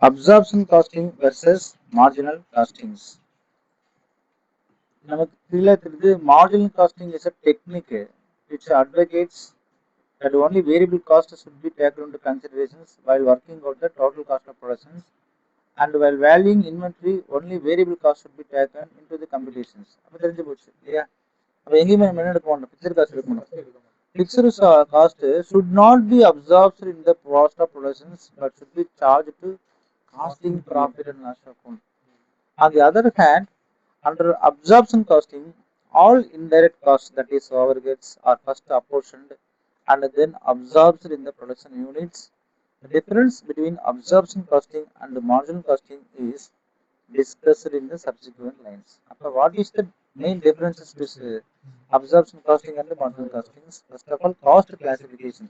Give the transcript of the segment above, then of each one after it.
absorption costing versus marginal costings. நமக்கு கீழே தெரியுது marginal costing is a technique which advocates that only variable costs should be taken into considerations while working out the total cost of production, and while valuing inventory only variable cost should be taken into the computations. அப்ப தெரிஞ்சு போச்சு இல்லையா? அப்ப எங்கேயுமே நம்ம என்ன எடுக்க மாட்டோம், பிக்சர் காஸ்ட் எடுக்க மாட்டோம். Fixed cost should not be absorbed in the cost of productions but should be charged to costing, profit and loss account. On the other hand, under absorption costing, all indirect costs, that is overheads, are first apportioned and then absorbed in the production units. The difference between absorption costing and marginal costing is discussed in the subsequent lines. After, what is the main differences between absorption costing and the marginal costing? First of all, cost classification.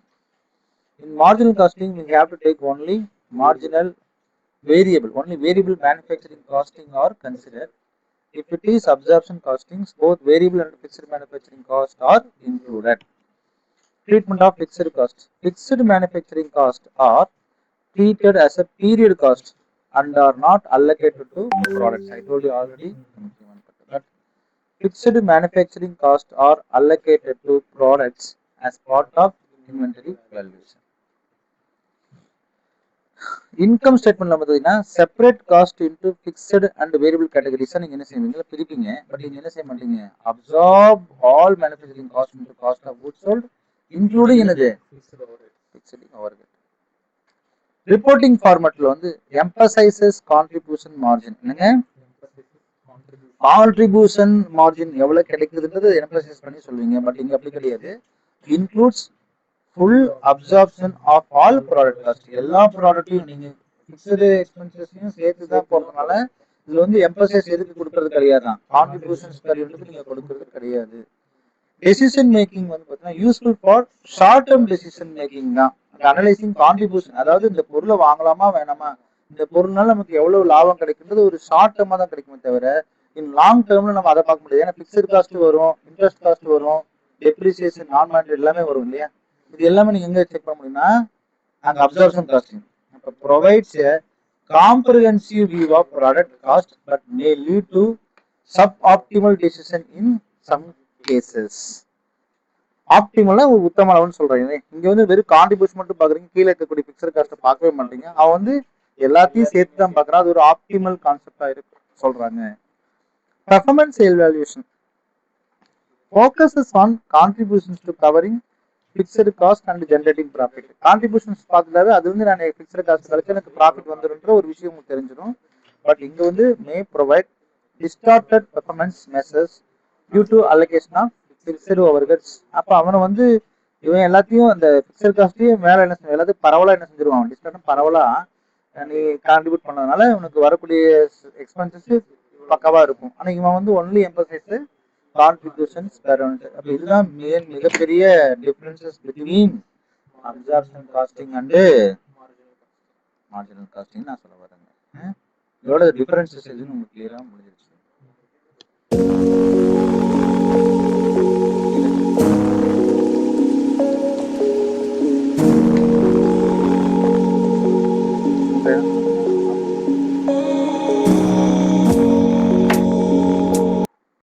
In marginal costing, we have to take only marginal variable, only variable manufacturing costing are considered. If it is absorption costings, both variable and fixed manufacturing cost are included. Treatment of fixed costs. Fixed manufacturing costs are treated as a period cost and are not allocated to products. I told you already. But fixed manufacturing costs are allocated to products as part of inventory valuation. Income ஸ்டேட்மெண்ட்ல பார்த்தீங்கன்னா separate cost into fixed and variable கேட்டகரிஸா நீங்க என்ன செய்வீங்க பிரிப்பீங்க. But நீங்க என்ன செய்ய மாட்டீங்க, absorb all manufacturing cost into cost of goods sold including என்னது ஃபிக்ஸட் ஓவர்ஹெட். ரிப்போர்ட்டிங் ஃபார்மேட்ல வந்து எம்பசைசஸ் கான்ட்ரிபியூஷன் மார்ஜின். என்னங்க கான்ட்ரிபியூஷன் மார்ஜின் எவ்வளவு கிடைக்குதுன்றது எம்பசைஸ் பண்ணி சொல்லுவீங்க. பட் இங்க அப்படி கிடையாது. Includes full absorption of all product cost. எல்லா ப்ராடக்ட்டையும் நீங்க ஃபிக்ஸடு எக்ஸ்பென்சஸையும் சேர்த்து தான் போறதுனால இதுல வந்து எம்பசைஸ் எதுக்கு கொடுக்கறது கிடையாது, கான்ட்ரிபியூஷன்ஸ் பீரியடுக்கு நீங்க கொடுக்கறது கிடையாது. டெசிஷன் மேக்கிங் வந்து பார்த்தீங்கன்னா useful for short term decision making தான். அனலைசிங் கான்ட்ரிபியூஷன், அதாவது இந்த பொருளை வாங்கலாமா வேணாமா, இந்த பொருள்னால நமக்கு எவ்வளவு லாபம் கிடைக்குன்றது ஒரு ஷார்ட் டேர்மா தான் கிடைக்குமே தவிர இன் லாங் டேர்ம்ல நம்ம அதை பார்க்க முடியாது. ஏன்னா பிக்சட் காஸ்ட் வரும், இன்ட்ரெஸ்ட் காஸ்ட் வரும், டெப்ரிசியேஷன், நான் மேண்டட் எல்லாமே வரும் இல்லையா. இது எல்லாமே நீங்க எங்க செக் பண்ண முடியும்னா அங்க அப்சர்ப்ஷன் காஸ்டிங். அப்ப provides a comprehensive view of product cost but may lead to suboptimal decision in some cases. ஆப்டிமலா ஒரு உத்தம அளவுன்னு சொல்றீங்க. இங்க வந்து வெறும் கான்ட்ரிபியூஷன் மட்டும் பாக்குறீங்க, கீழே இருக்கக்கூடிய பிக்சர் காஸ்ட் பார்க்கவே மாட்டீங்க. அவன் வந்து எல்லாத்தையும் சேர்த்து தான் பாக்குறான். அது ஒரு ஆப்டிமல் கான்செப்டா இருக்கு சொல்றாங்க. Performance evaluation focuses on contributions to covering fixed cost and generating profit. Contributions பார்த்தாவே அது வந்து நான் ஃபிக்ஸ்டு காஸ்ட் கழிச்சு எனக்கு ப்ராஃபிட் வந்துருன்ற ஒரு விஷயம் உங்களுக்கு தெரிஞ்சிடும். பட் இங்க வந்து may provide distorted performance measures due to allocation of fixed overheads. அப்போ அவனை வந்து இவன் எல்லாத்தையும் அந்த ஃபிக்ஸ்டு காஸ்ட்டையும் மேலே என்ன செஞ்சு எல்லாத்தையும் பரவலாக என்ன செஞ்சிருவான், டிஸ்டார்ட் பரவலாக நீ கான்ட்ரிபியூட் பண்ணதுனால உனக்கு வரக்கூடிய எக்ஸ்பென்சஸ் பக்கவா இருக்கும். ஆனால் இவன் வந்து only emphasise contributions per unit. அப்ப இதுதான் மிகப்பெரிய differences between absorption costing and marginal costing நான் சொல்ல வரேங்க. இதோட டிஃபரன்சஸ் எதுன்னு உங்களுக்கு கிளியரா முடிஞ்சிருச்சு.